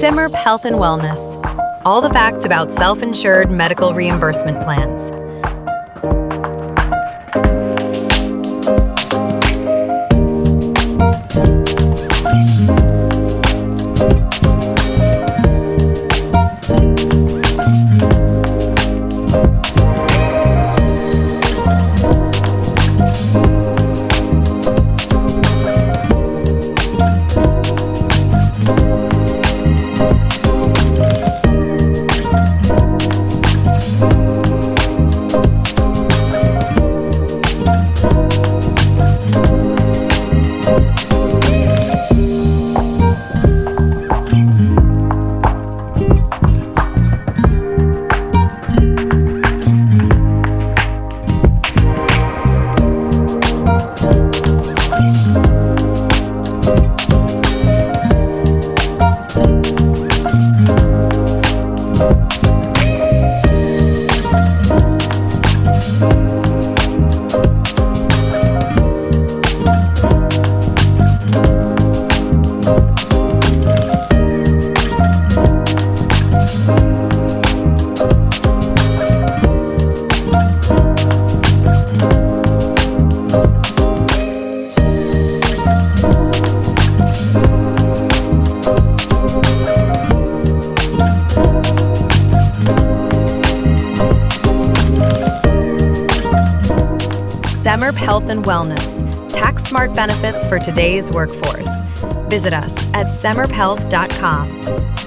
SIMRP Health and Wellness. All the facts about self-insured medical reimbursement plans. SIMRP Health and Wellness, tax-smart benefits for today's workforce. Visit us at simrphealth.com.